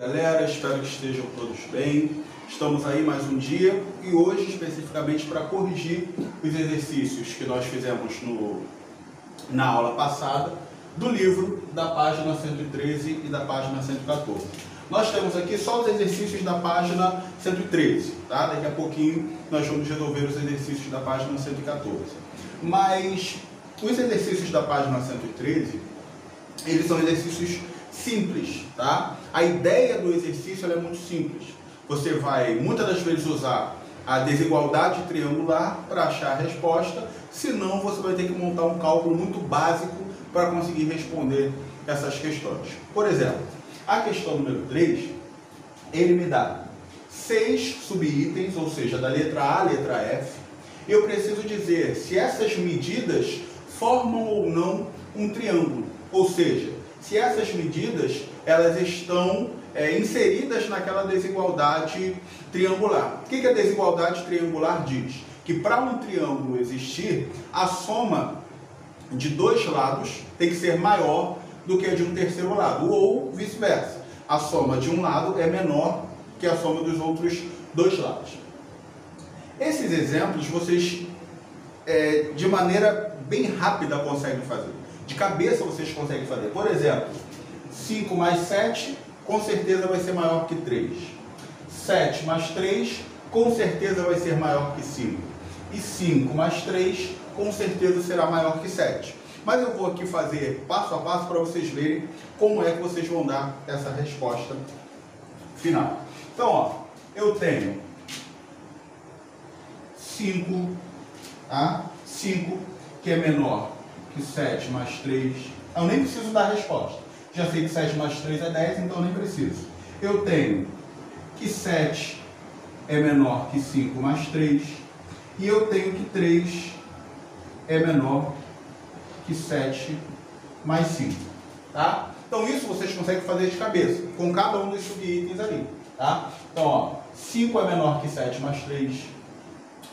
Galera, espero que estejam todos bem. Estamos aí mais um dia e hoje especificamente para corrigir os exercícios que nós fizemos na aula passada do livro da página 113 e da página 114. Nós temos aqui só os exercícios da página 113, tá? Daqui a pouquinho nós vamos resolver os exercícios da página 114. Mas os exercícios da página 113, eles são exercícios simples, tá? A ideia do exercício ela é muito simples. Você vai muitas das vezes usar a desigualdade triangular para achar a resposta, senão você vai ter que montar um cálculo muito básico para conseguir responder essas questões. Por exemplo, a questão número 3, ele me dá 6 subitens, ou seja, da letra A à letra F. Eu preciso dizer se essas medidas formam ou não um triângulo, ou seja, se essas medidas elas estão inseridas naquela desigualdade triangular. O que a desigualdade triangular diz? Que para um triângulo existir, a soma de dois lados tem que ser maior do que a de um terceiro lado, ou vice-versa. A soma de um lado é menor que a soma dos outros dois lados. Esses exemplos vocês, de maneira bem rápida, conseguem fazer. De cabeça vocês conseguem fazer. Por exemplo, 5 mais 7, com certeza vai ser maior que 3. 7 mais 3, com certeza vai ser maior que 5. E 5 mais 3, com certeza será maior que 7. Mas eu vou aqui fazer passo a passo para vocês verem como é que vocês vão dar essa resposta final. Então, ó, eu tenho 5, tá? 5 que é menor que 7 mais 3. Eu nem preciso dar a resposta. Já sei que 7 mais 3 é 10, então eu nem preciso. Eu tenho que 7 é menor que 5 mais 3. E eu tenho que 3 é menor que 7 mais 5. Tá? Então isso vocês conseguem fazer de cabeça, com cada um dos subitens ali. Tá? Então, ó, 5 é menor que 7 mais 3.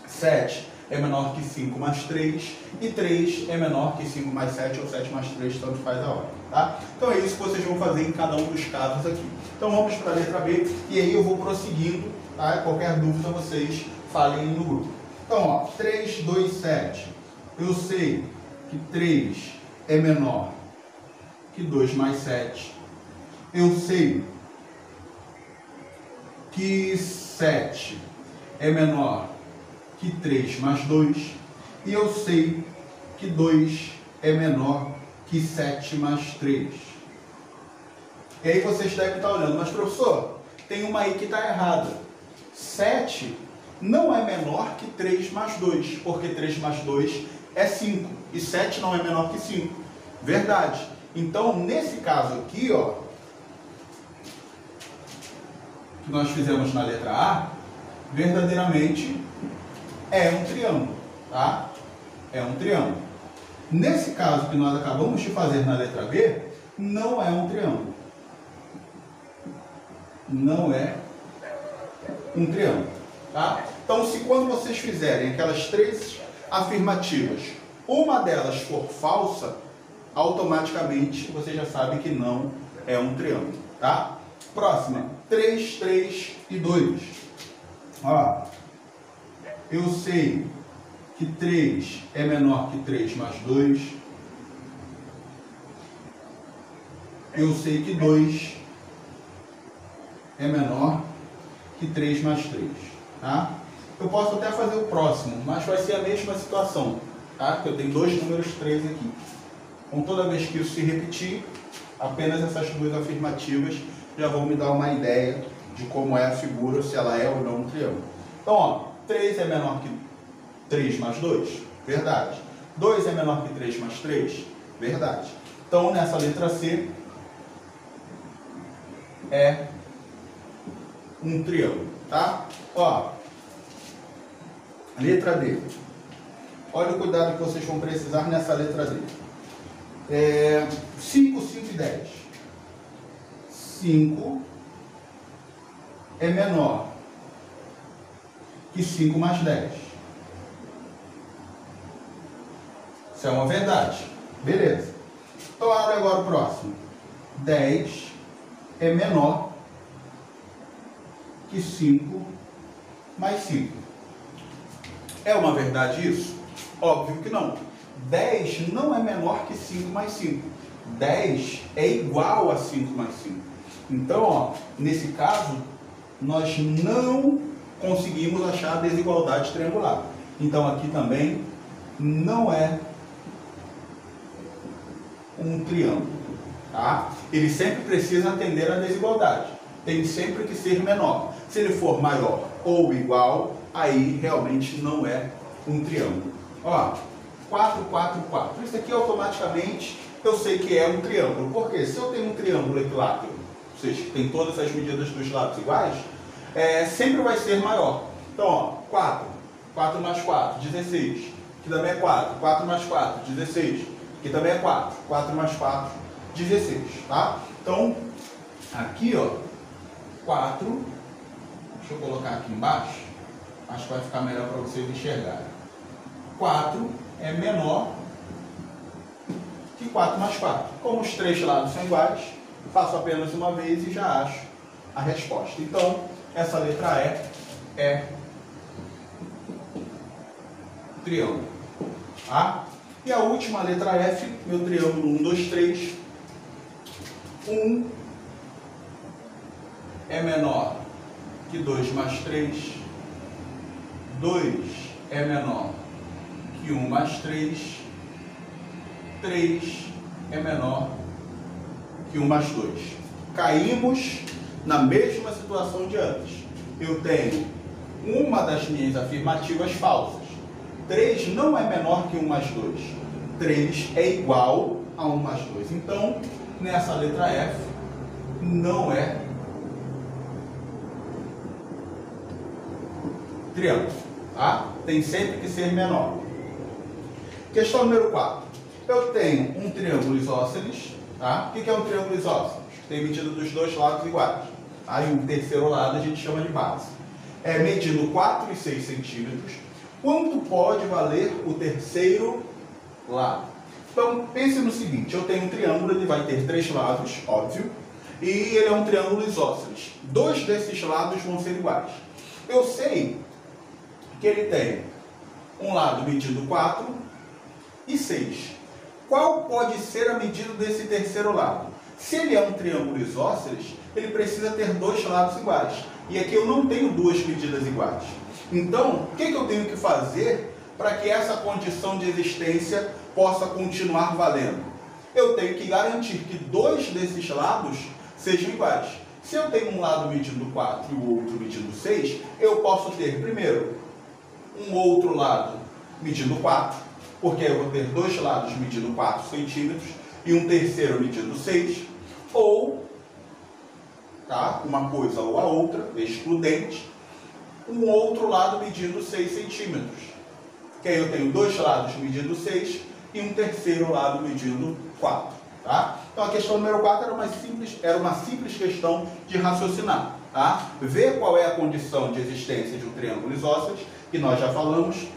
7 é menor que 5 mais 3, e 3 é menor que 5 mais 7, ou 7 mais 3, tanto faz a hora, tá? Então é isso que vocês vão fazer em cada um dos casos aqui. Então vamos para a letra B, e aí eu vou prosseguindo, tá? Qualquer dúvida vocês falem no grupo. Então, ó, 3, 2, 7. Eu sei que 3 é menor que 2 mais 7. Eu sei que 7 é menor que 3 mais 2, e eu sei que 2 é menor que 7 mais 3. E aí vocês devem estar olhando, mas professor, tem uma aí que está errada. 7 não é menor que 3 mais 2, porque 3 mais 2 é 5, e 7 não é menor que 5. Verdade. Então, nesse caso aqui, ó, que nós fizemos na letra A, verdadeiramente é um triângulo, tá? É um triângulo. Nesse caso que nós acabamos de fazer na letra B, não é um triângulo. Não é um triângulo, tá? Então, se quando vocês fizerem aquelas 3 afirmativas, uma delas for falsa, automaticamente você já sabe que não é um triângulo, tá? Próxima, 3, 3 e 2. Ó, eu sei que 3 é menor que 3 mais 2. Eu sei que 2 é menor que 3 mais 3. Tá? Eu posso até fazer o próximo, mas vai ser a mesma situação. Tá? Eu tenho dois números 3 aqui. Então, toda vez que isso se repetir, apenas essas duas afirmativas já vão me dar uma ideia de como é a figura, se ela é ou não um triângulo. Então, ó, 3 é menor que 3 mais 2? Verdade. 2 é menor que 3 mais 3? Verdade. Então, nessa letra C, é um triângulo, tá? Ó, letra D. Olha o cuidado que vocês vão precisar nessa letra D. 5, 5 e 10. 5 é menor que 5 mais 10. Isso é uma verdade. Beleza. Então, olha agora o próximo. 10 é menor que 5 mais 5. É uma verdade isso? Óbvio que não. 10 não é menor que 5 mais 5. 10 é igual a 5 mais 5. Então, ó, nesse caso, nós não conseguimos achar a desigualdade triangular. Então, aqui também não é um triângulo. Tá? Ele sempre precisa atender à desigualdade. Tem sempre que ser menor. Se ele for maior ou igual, aí realmente não é um triângulo. Ó, 4, 4, 4. Isso aqui automaticamente eu sei que é um triângulo. Porque se eu tenho um triângulo equilátero, ou seja, que tem todas as medidas dos lados iguais, sempre vai ser maior. Então, ó, 4. 4 mais 4, 16. Que também é 4. 4 mais 4, 16. Que também é 4. 4 mais 4, 16. Tá? Então, aqui, ó, 4. Deixa eu colocar aqui embaixo. Acho que vai ficar melhor para vocês enxergarem. 4 é menor que 4 mais 4. Como os três lados são iguais, faço apenas uma vez e já acho a resposta. Então, essa letra E é triângulo. Tá? E a última letra F, meu triângulo 1, 2, 3. 1 é menor que 2 mais 3. 2 é menor que 1 mais 3. 3 é menor que 1 mais 2. Caímos na mesma situação de antes. Eu tenho uma das minhas afirmativas falsas. 3 não é menor que 1 mais 2. 3 é igual a 1 mais 2. Então, nessa letra F, não é triângulo. Tá? Tem sempre que ser menor. Questão número 4. Eu tenho um triângulo isósceles. Tá? O que é um triângulo isósceles? Tem medida dos dois lados iguais. Aí o terceiro lado a gente chama de base. Medindo 4 e 6 centímetros. Quanto pode valer o terceiro lado? Então, pense no seguinte. Eu tenho um triângulo, ele vai ter 3 lados, óbvio. E ele é um triângulo isósceles. 2 desses lados vão ser iguais. Eu sei que ele tem um lado medindo 4 e 6. Qual pode ser a medida desse terceiro lado? Se ele é um triângulo isósceles, ele precisa ter 2 lados iguais. E aqui eu não tenho 2 medidas iguais. Então, o que eu tenho que fazer para que essa condição de existência possa continuar valendo? Eu tenho que garantir que 2 desses lados sejam iguais. Se eu tenho um lado medindo 4 e o outro medindo 6, eu posso ter, primeiro, um outro lado medindo 4, porque eu vou ter 2 lados medindo 4 centímetros e um terceiro medindo 6, ou, tá, uma coisa ou a outra, excludente, um outro lado medindo 6 centímetros. Que aí eu tenho 2 lados medindo 6 e um terceiro lado medindo 4. Tá? Então a questão número 4 era uma simples questão de raciocinar. Tá? Ver qual é a condição de existência de um triângulo isósceles, que nós já falamos.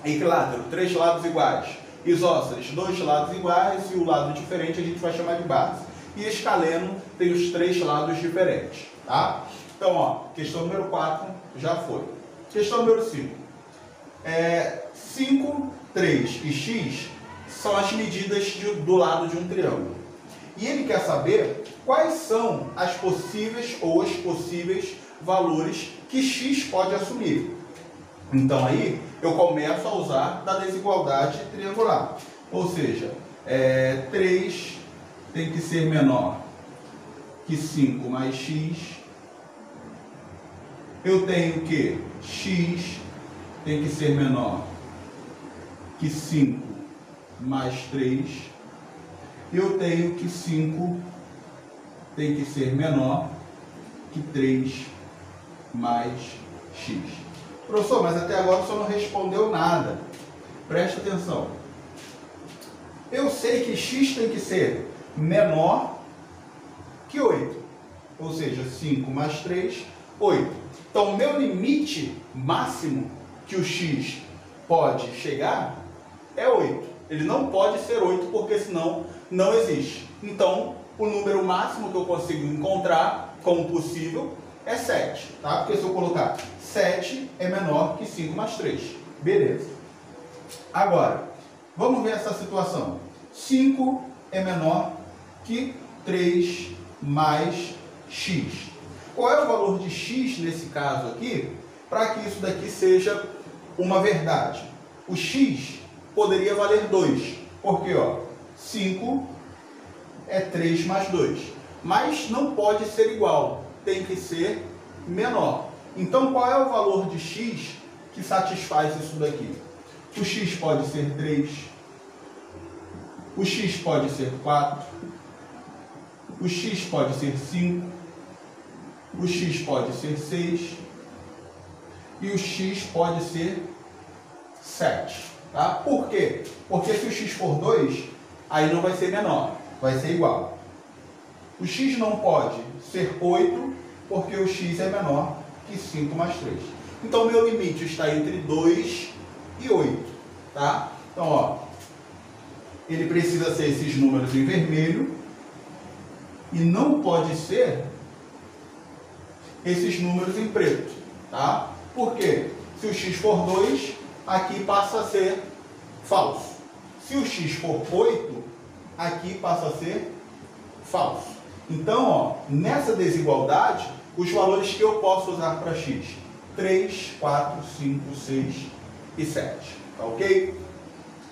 Equilátero, 3 lados iguais. Isósceles, 2 lados iguais e o lado diferente a gente vai chamar de base. E escaleno tem os 3 lados diferentes. Tá? Então, ó, questão número 4 já foi. Questão número 5. 5, 3 e x são as medidas do lado de um triângulo. E ele quer saber quais são as possíveis ou os possíveis valores que x pode assumir. Então aí eu começo a usar da desigualdade triangular. Ou seja, 3 tem que ser menor que 5 mais x. Eu tenho que x tem que ser menor que 5 mais 3. Eu tenho que 5 tem que ser menor que 3 mais x. Professor, mas até agora o senhor não respondeu nada. Preste atenção. Eu sei que x tem que ser menor que 8. Ou seja, 5 mais 3, 8. Então, o meu limite máximo que o x pode chegar é 8. Ele não pode ser 8, porque senão não existe. Então, o número máximo que eu consigo encontrar como possível é 7, tá? Porque se eu colocar 7 é menor que 5 mais 3. Beleza. Agora, vamos ver essa situação. 5 é menor que 3 mais x. Qual é o valor de x nesse caso aqui, para que isso daqui seja uma verdade? O x poderia valer 2, porque ó, 5 é 3 mais 2. Mas não pode ser igual, tem que ser menor. Então, qual é o valor de x que satisfaz isso daqui? O x pode ser 3, o x pode ser 4, o x pode ser 5, o x pode ser 6 e o x pode ser 7. Tá? Por quê? Porque se o x for 2, aí não vai ser menor, vai ser igual. O x não pode ser 8, porque o x é menor que 5 mais 3. Então, meu limite está entre 2 e 8. Tá? Então, ó, ele precisa ser esses números em vermelho e não pode ser esses números em preto. Tá? Por quê? Se o x for 2, aqui passa a ser falso. Se o x for 8, aqui passa a ser falso. Então, ó, nessa desigualdade, os valores que eu posso usar para x: 3, 4, 5, 6 e 7. Tá ok?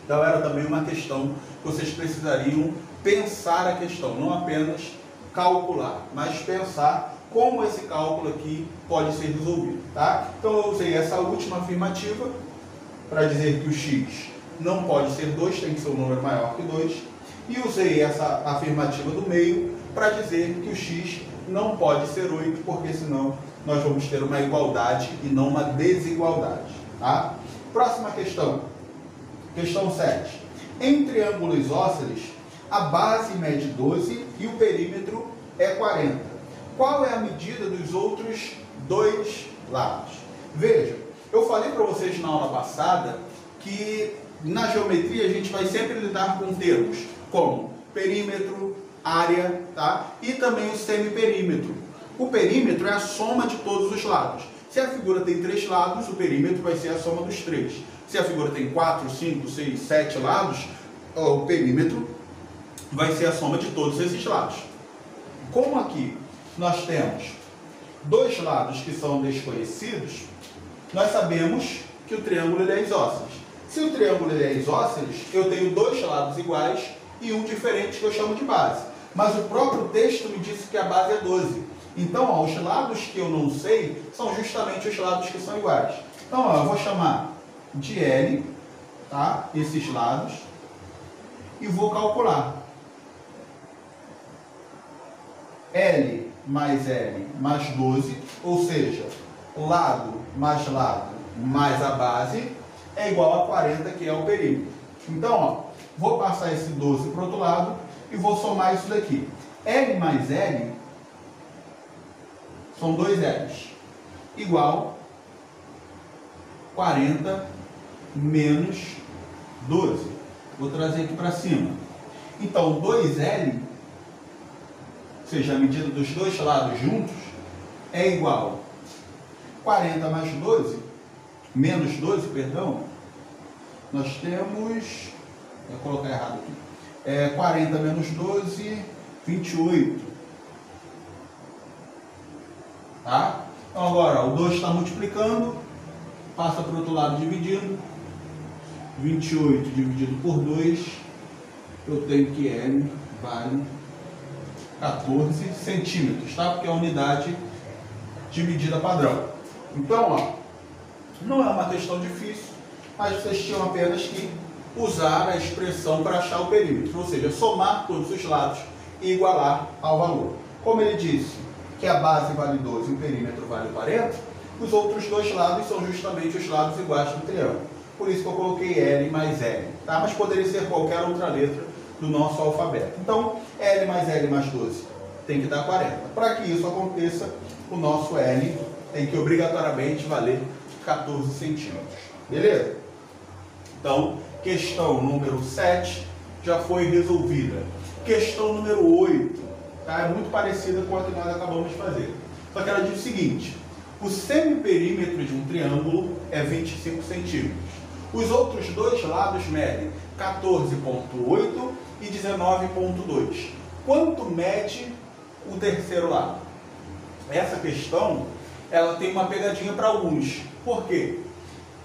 Então, era também uma questão que vocês precisariam pensar a questão, não apenas calcular, mas pensar como esse cálculo aqui pode ser resolvido. Tá? Então, eu usei essa última afirmativa para dizer que o x não pode ser 2, tem que ser um número maior que 2. E usei essa afirmativa do meio para dizer que o x não pode ser 8, porque senão nós vamos ter uma igualdade e não uma desigualdade. Tá? Próxima questão. Questão 7. Em triângulo isósceles, a base mede 12 e o perímetro é 40. Qual é a medida dos outros dois lados? Veja, eu falei para vocês na aula passada que na geometria a gente vai sempre lidar com termos como perímetro, área, tá? E também o semiperímetro. O perímetro é a soma de todos os lados. Se a figura tem 3 lados, o perímetro vai ser a soma dos 3. Se a figura tem 4, 5, 6, 7 lados, o perímetro vai ser a soma de todos esses lados. Como aqui nós temos 2 lados que são desconhecidos, nós sabemos que o triângulo ele é isósceles. Se o triângulo ele é isósceles, eu tenho 2 lados iguais e um diferente que eu chamo de base. Mas o próprio texto me disse que a base é 12. Então, ó, os lados que eu não sei são justamente os lados que são iguais. Então, ó, eu vou chamar de L, tá? Esses lados, e vou calcular. L mais L mais 12, ou seja, lado mais a base é igual a 40, que é o perímetro. Então, ó, vou passar esse 12 para o outro lado e vou somar isso daqui. L mais L são 2 L's, igual 40 menos 12. Vou trazer aqui para cima. Então, 2L, ou seja, a medida dos dois lados juntos, é igual 40 mais 12, menos 12, perdão, nós temos, vou colocar errado aqui, 40 menos 12, 28. Tá? Então agora, ó, o 2 está multiplicando, passa para o outro lado dividindo, 28 dividido por 2, eu tenho que L vale 14 centímetros, tá? Porque é a unidade de medida padrão. Então, ó, não é uma questão difícil, mas vocês tinham apenas que usar a expressão para achar o perímetro, ou seja, somar todos os lados e igualar ao valor. Como ele disse que a base vale 12 e o perímetro vale 40, os outros dois lados são justamente os lados iguais do triângulo. Por isso que eu coloquei L mais L, tá? Mas poderia ser qualquer outra letra do nosso alfabeto. Então, L mais 12 tem que dar 40. Para que isso aconteça, o nosso L tem que obrigatoriamente valer 14 centímetros. Beleza? Então, questão número 7 já foi resolvida. Questão número 8, tá? É muito parecida com a que nós acabamos de fazer. Só que ela diz o seguinte: o semiperímetro de um triângulo é 25 centímetros. Os outros dois lados medem 14,8 e 19,2. Quanto mede o terceiro lado? Essa questão, ela tem uma pegadinha para alguns. Por quê?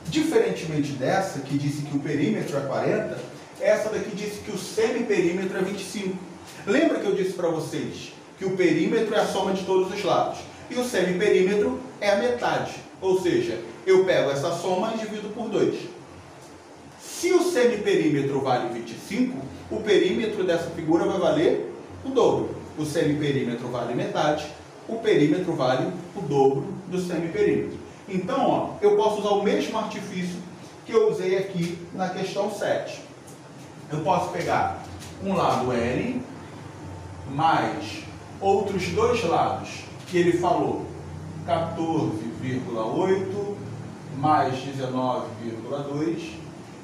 Diferentemente dessa, que disse que o perímetro é 40, essa daqui disse que o semiperímetro é 25. Lembra que eu disse para vocês que o perímetro é a soma de todos os lados e o semiperímetro é a metade? Ou seja, eu pego essa soma e divido por 2. Se o semiperímetro vale 25, o perímetro dessa figura vai valer o dobro. O semiperímetro vale metade, o perímetro vale o dobro do semiperímetro. Então, ó, eu posso usar o mesmo artifício que eu usei aqui na questão 7. Eu posso pegar um lado L mais outros dois lados que ele falou, 14,8 mais 19,2,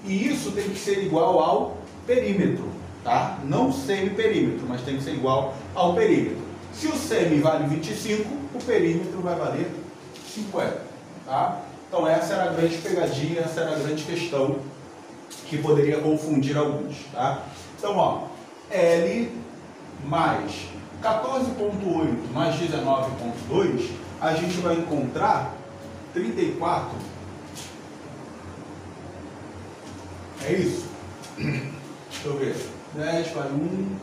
e isso tem que ser igual ao perímetro, tá? Não semiperímetro, mas tem que ser igual ao perímetro. Se o semi vale 25, o perímetro vai valer 50, tá? Então essa era a grande pegadinha, essa era a grande questão que poderia confundir alguns, tá? Então, ó, L mais 14,8 mais 19,2, a gente vai encontrar 34. É isso? Deixa eu ver. 10 vai 1,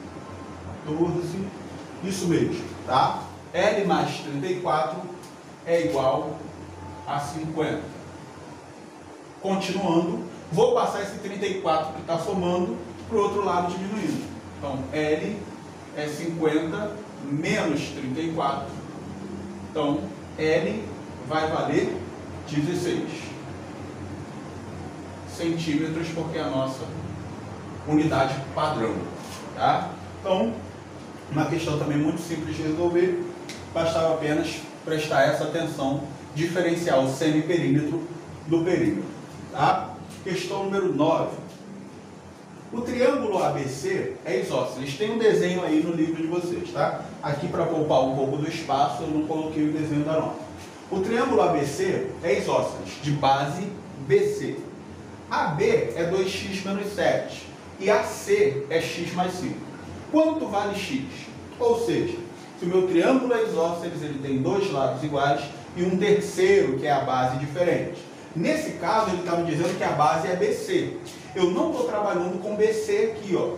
14, isso mesmo, tá? L mais 34 é igual a 50. Continuando, vou passar esse 34 que está somando para o outro lado diminuindo. Então, L é 50 menos 34. Então, L vai valer 16 centímetros, porque é a nossa unidade padrão, tá? Então, uma questão também muito simples de resolver, bastava apenas prestar essa atenção, diferenciar o semiperímetro do perímetro, tá? Questão número 9. O triângulo ABC é isósceles. Tem um desenho aí no livro de vocês, tá? Aqui, para poupar um pouco do espaço, eu não coloquei o desenho da nota. O triângulo ABC é isósceles, de base BC. AB é 2x menos 7 e AC é x mais 5. Quanto vale x? Ou seja, se o meu triângulo é isósceles, ele tem dois lados iguais e um terceiro, que é a base, diferente. Nesse caso, ele está me dizendo que a base é BC. Eu não estou trabalhando com BC aqui, ó.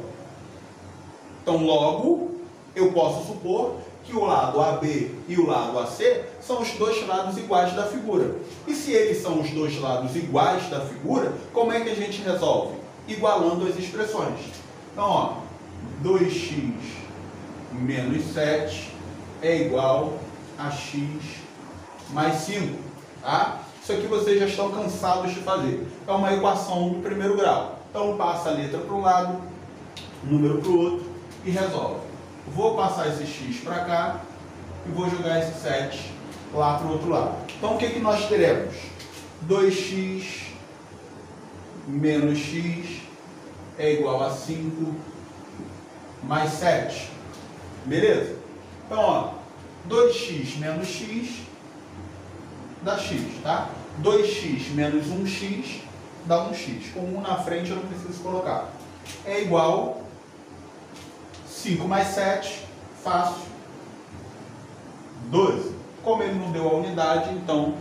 Então, logo, eu posso supor que o lado AB e o lado AC são os dois lados iguais da figura. E se eles são os dois lados iguais da figura, como é que a gente resolve? Igualando as expressões. Então, ó, 2x menos 7 é igual a x mais 5, tá? Isso aqui vocês já estão cansados de fazer. É uma equação do primeiro grau. Então, passa a letra para um lado, número para o outro e resolve. Vou passar esse x para cá e vou jogar esse 7 lá para o outro lado. Então, o que que nós teremos? 2x menos x é igual a 5 mais 7. Beleza? Então, ó, 2x menos x dá x, tá? 2x menos 1x dá 1x. Com 1 na frente eu não preciso colocar. É igual 5 mais 7, fácil, 12. Como ele não deu a unidade, então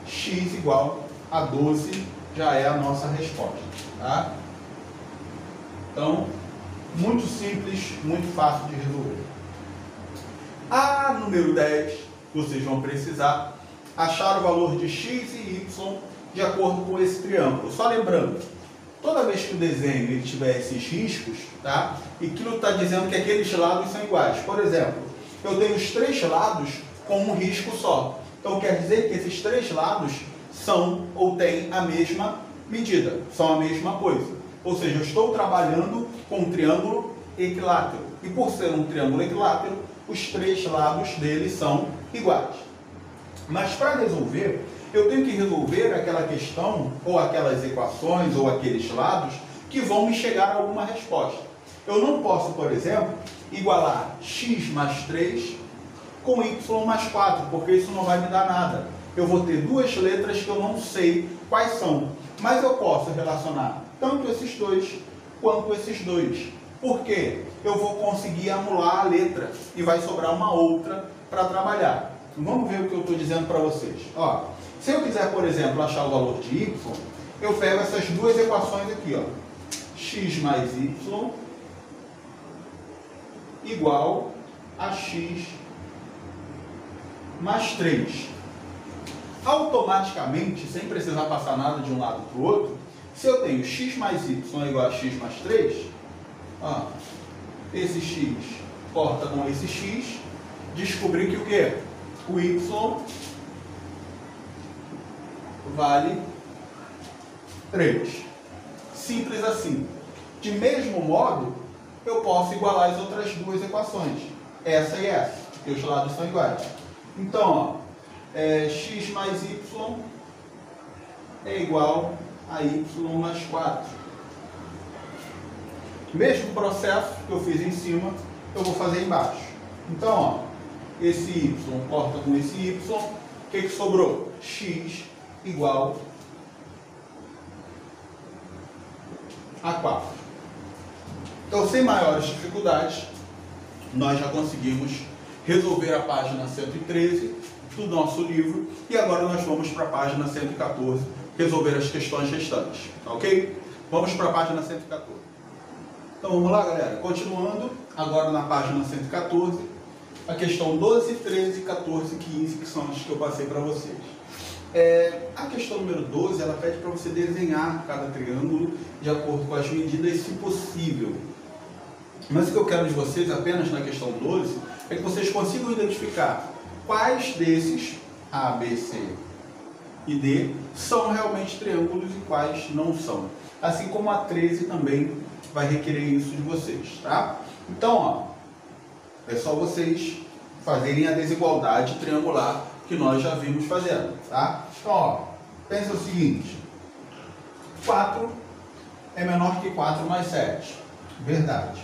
x igual a 12 já é a nossa resposta, tá? Então, muito simples, muito fácil de resolver. A número 10, vocês vão precisar achar o valor de x e y de acordo com esse triângulo. Só lembrando, toda vez que o desenho ele tiver esses riscos, tá? E aquilo está dizendo que aqueles lados são iguais. Por exemplo, eu tenho os três lados com um risco só. Então quer dizer que esses três lados são ou têm a mesma medida, são a mesma coisa. Ou seja, eu estou trabalhando com um triângulo equilátero. E por ser um triângulo equilátero, os três lados dele são iguais. Mas para resolver, eu tenho que resolver aquela questão, ou aquelas equações, ou aqueles lados, que vão me chegar a alguma resposta. Eu não posso, por exemplo, igualar x mais 3 com y mais 4, porque isso não vai me dar nada. Eu vou ter duas letras que eu não sei quais são, mas eu posso relacionar tanto esses dois quanto esses dois. Por quê? Eu vou conseguir anular a letra e vai sobrar uma outra para trabalhar. Vamos ver o que eu estou dizendo para vocês. Ó, se eu quiser, por exemplo, achar o valor de y, eu pego essas duas equações aqui, ó. X mais y igual a x mais 3. Automaticamente, sem precisar passar nada de um lado para o outro, se eu tenho x mais y igual a x mais 3, ó, esse x corta com esse x, descobri que o quê? O y vale 3. Simples assim. De mesmo modo, eu posso igualar as outras duas equações, essa e essa, porque os lados são iguais. Então, ó, x mais y é igual a y mais 4. Mesmo processo que eu fiz em cima, eu vou fazer embaixo. Então, ó, esse y corta com esse y, o que sobrou? X igual a 4. Então, sem maiores dificuldades, nós já conseguimos resolver a página 113 do nosso livro e agora nós vamos para a página 114 resolver as questões restantes, ok? Vamos para a página 114. Então vamos lá, galera, continuando agora na página 114, a questão 12, 13, 14 e 15, que são as que eu passei para vocês. A questão número 12, ela pede para você desenhar cada triângulo de acordo com as medidas, se possível. Mas o que eu quero de vocês, apenas na questão 12, é que vocês consigam identificar quais desses, A, B, C e D, são realmente triângulos e quais não são. Assim como a 13 também vai requerer isso de vocês, tá? Então, ó, é só vocês fazerem a desigualdade triangular que nós já vimos fazendo, tá? Então, ó, pensa o seguinte: 4 é menor que 4 mais 7. Verdade.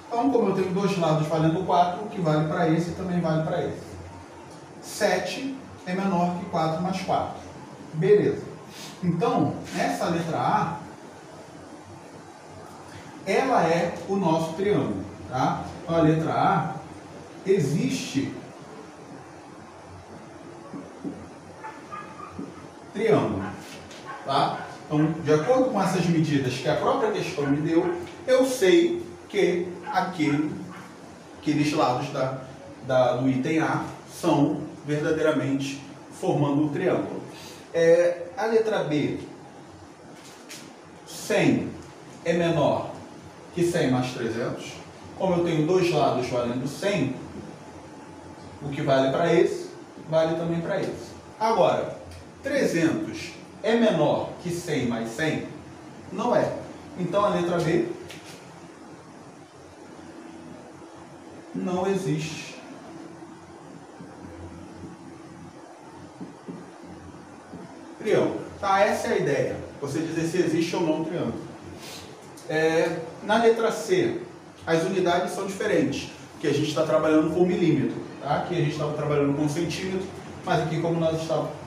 Então, como eu tenho dois lados valendo 4, o que vale para esse também vale para esse. 7 é menor que 4 mais 4. Beleza. Então, essa letra A, ela é o nosso triângulo, tá? Então, a letra A, existe triângulo, tá? Então, de acordo com essas medidas que a própria questão me deu, eu sei que aqueles lados do item A são verdadeiramente formando um triângulo. A letra B, 100 é menor que 100 mais 300. Como eu tenho dois lados valendo 100, o que vale para esse, vale também para esse. Agora, 300 é menor que 100 mais 100? Não é. Então, a letra B não existe. Triângulo. Tá, essa é a ideia. Você dizer se existe ou não um triângulo. Na letra C, as unidades são diferentes, porque a gente está trabalhando com milímetro, tá? Aqui a gente estava trabalhando com centímetro, mas aqui, como nós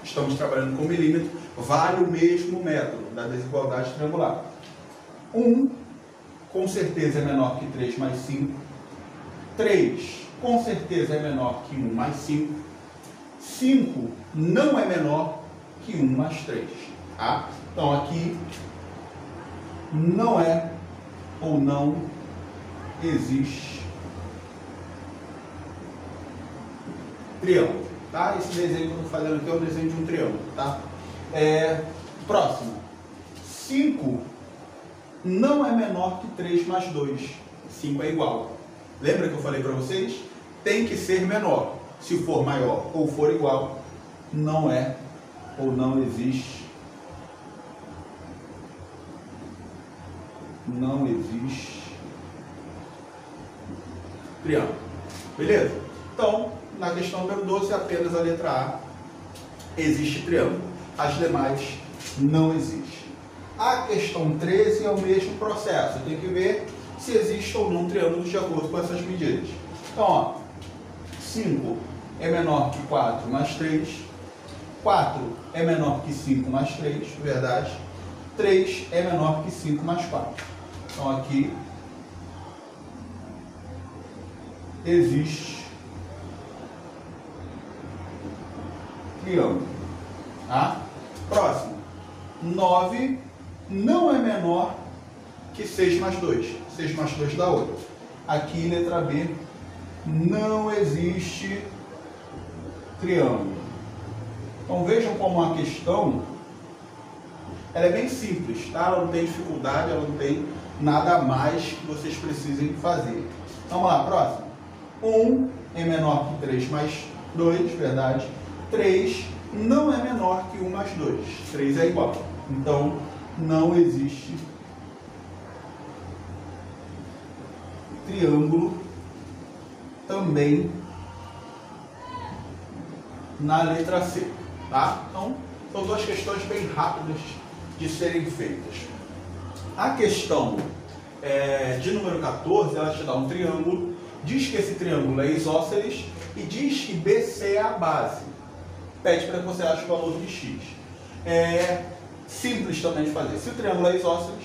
estamos trabalhando com milímetro, vale o mesmo método da desigualdade triangular. 1 com certeza é menor que 3 mais 5. 3 com certeza é menor que 1 mais 5. 5 não é menor que 1 mais 3. Tá? Então aqui não é ou não existe triângulo. Tá? Esse desenho que eu estou fazendo aqui é o desenho de um triângulo. Tá? Próximo. 5 não é menor que 3 mais 2. 5 é igual. Lembra que eu falei para vocês? Tem que ser menor. Se for maior ou for igual, não é ou não existe. Não existe triângulo. Beleza? Então, na questão número 12, apenas a letra A existe triângulo. As demais não existem. A questão 13 é o mesmo processo. Eu tenho que ver se existe ou não triângulo de acordo com essas medidas. Então, ó, 5 é menor que 4 mais 3. 4 é menor que 5 mais 3, verdade? 3 é menor que 5 mais 4. Então aqui existe triângulo. Tá? Próximo. 9 não é menor que 6 mais 2. 6 mais 2 dá 8. Aqui, letra B, não existe triângulo. Então vejam como a questão ela é bem simples, tá? Ela não tem dificuldade, ela não tem nada a mais que vocês precisem fazer. Então, vamos lá, próximo. 1 é menor que 3 mais 2, verdade? 3 não é menor que 1 mais 2. 3 é igual. Então, não existe triângulo também na letra C, tá? Então, são duas questões bem rápidas de serem feitas. A questão de número 14, ela te dá um triângulo, diz que esse triângulo é isósceles e diz que BC é a base. Pede para que você ache o valor de x. É simples também de fazer. Se o triângulo é isósceles,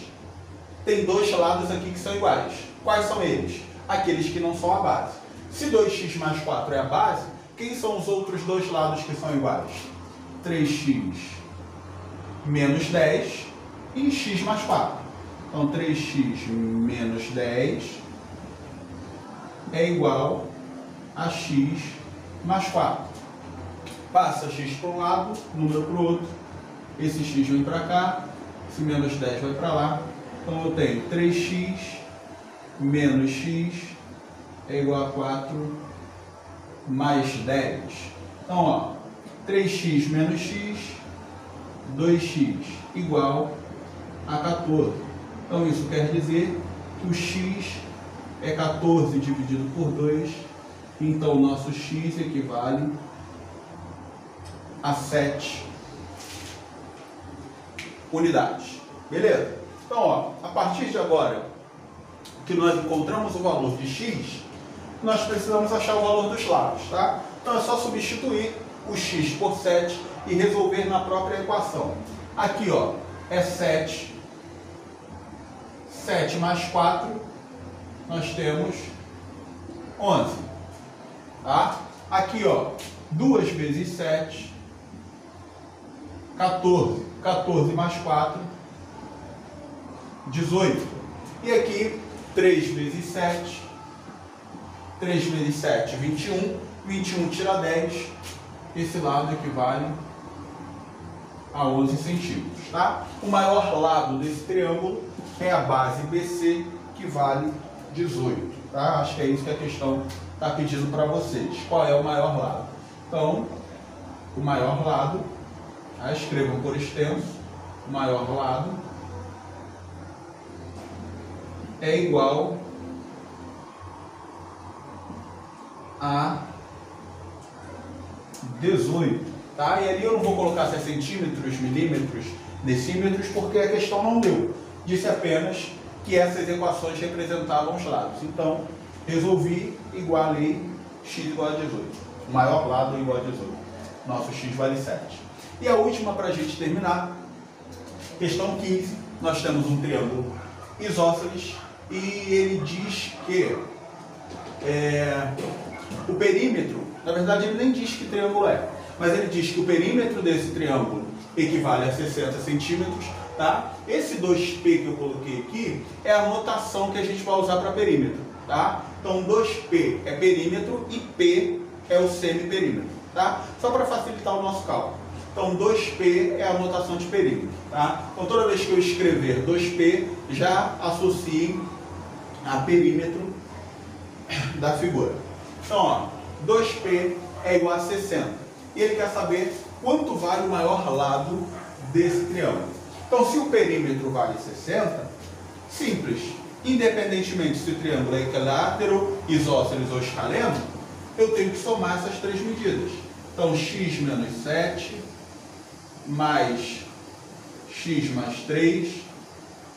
tem dois lados aqui que são iguais. Quais são eles? Aqueles que não são a base. Se 2x mais 4 é a base, quem são os outros dois lados que são iguais? 3x menos 10 e x mais 4. Então, 3x menos 10 é igual a x mais 4. Passa x para um lado, número para o outro. Esse x vem para cá, esse menos 10 vai para lá. Então, eu tenho 3x menos x é igual a 4 mais 10. Então, ó, 3x menos x, 2x igual a 14. Então, isso quer dizer que o x é 14 dividido por 2. Então, o nosso x equivale a 7 unidades. Beleza? Então, ó, a partir de agora que nós encontramos o valor de x, nós precisamos achar o valor dos lados, tá? Então, é só substituir o x por 7 e resolver na própria equação. Aqui, ó, é 7. 7 mais 4, nós temos 11. Tá? Aqui, ó, 2 vezes 7, 14. 14 mais 4, 18. E aqui, 3 vezes 7, 3 vezes 7, 21. 21 tira 10. Esse lado equivale a 11 centímetros, tá? O maior lado desse triângulo é a base BC, que vale 18, tá? Acho que é isso que a questão está pedindo para vocês. Qual é o maior lado? Então, o maior lado, escrevam por extenso, o maior lado é igual a 18, tá? E ali eu não vou colocar se é centímetros, milímetros, decímetros, porque a questão não deu. Disse apenas que essas equações representavam os lados. Então, resolvi, igualei x igual a 18. O maior lado igual a 18. Nosso x vale 7. E a última para a gente terminar, questão 15. Nós temos um triângulo isósceles e ele diz que o perímetro, na verdade ele nem diz que triângulo é, mas ele diz que o perímetro desse triângulo equivale a 60 centímetros, tá? Esse 2P que eu coloquei aqui é a notação que a gente vai usar para perímetro, tá? Então 2P é perímetro e P é o semiperímetro, tá? Só para facilitar o nosso cálculo. Então 2P é a notação de perímetro, tá? Então toda vez que eu escrever 2P, já associe a perímetro da figura. Então, ó, 2P é igual a 60. E ele quer saber quanto vale o maior lado desse triângulo. Então, se o perímetro vale 60, simples. Independentemente se o triângulo é equilátero, isósceles ou escaleno, eu tenho que somar essas três medidas. Então, x menos 7, mais x mais 3,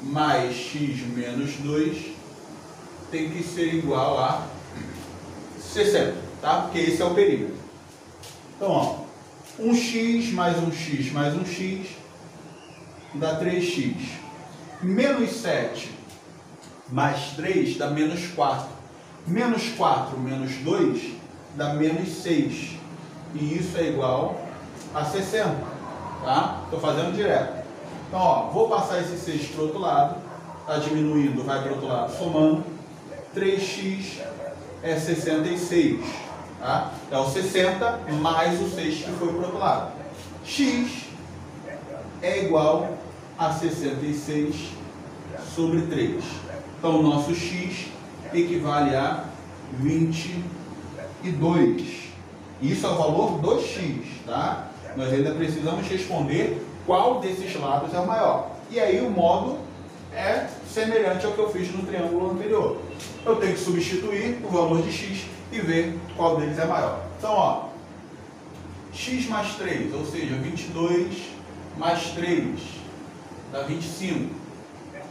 mais x menos 2, tem que ser igual a 60, tá? Porque esse é o perímetro. Então, ó, 1x mais 1x mais 1x dá 3x. Menos 7 mais 3 dá menos 4. Menos 4 menos 2 dá menos 6. E isso é igual a 60. Tá? Estou fazendo direto. Então, ó, vou passar esse 6 para o outro lado. Está diminuindo, vai para o outro lado, somando. 3x é 66. Tá? É o 60 mais o 6 que foi para o outro lado. X é igual a 66 sobre 3. Então, o nosso x equivale a 22. Isso é o valor do x, tá? Nós ainda precisamos responder qual desses lados é o maior. E aí o modo é semelhante ao que eu fiz no triângulo anterior. Eu tenho que substituir o valor de x e ver qual deles é maior. Então, ó, x mais 3, ou seja, 22 mais 3, dá 25,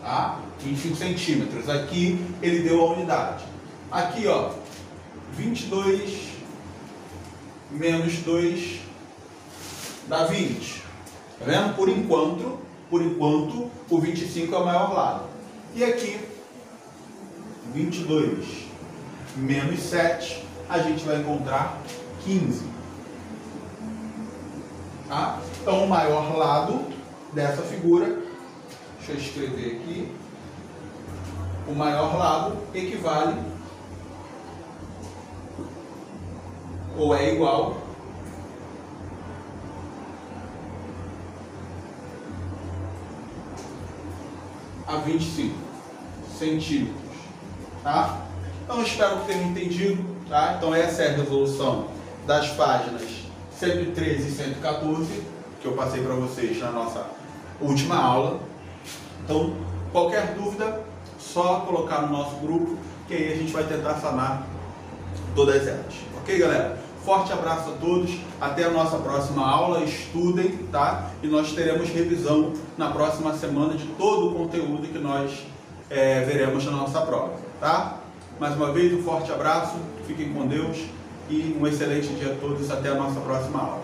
tá? 25 centímetros. Aqui ele deu a unidade. Aqui, ó, 22 menos 2 dá 20. Tá vendo? Por enquanto, o 25 é o maior lado. E aqui, 22 menos 7, a gente vai encontrar 15. Tá? Então, o maior lado dessa figura, deixa eu escrever aqui, o maior lado equivale ou é igual a 25 centímetros, tá? Então, espero que tenham entendido, tá? Então, essa é a resolução das páginas 113 e 114, que eu passei para vocês na nossa última aula. Então, qualquer dúvida, só colocar no nosso grupo, que aí a gente vai tentar sanar todas elas. Ok, galera? Forte abraço a todos, até a nossa próxima aula, estudem, tá? E nós teremos revisão na próxima semana de todo o conteúdo que nós veremos na nossa prova, tá? Mais uma vez, um forte abraço, fiquem com Deus e um excelente dia a todos, até a nossa próxima aula.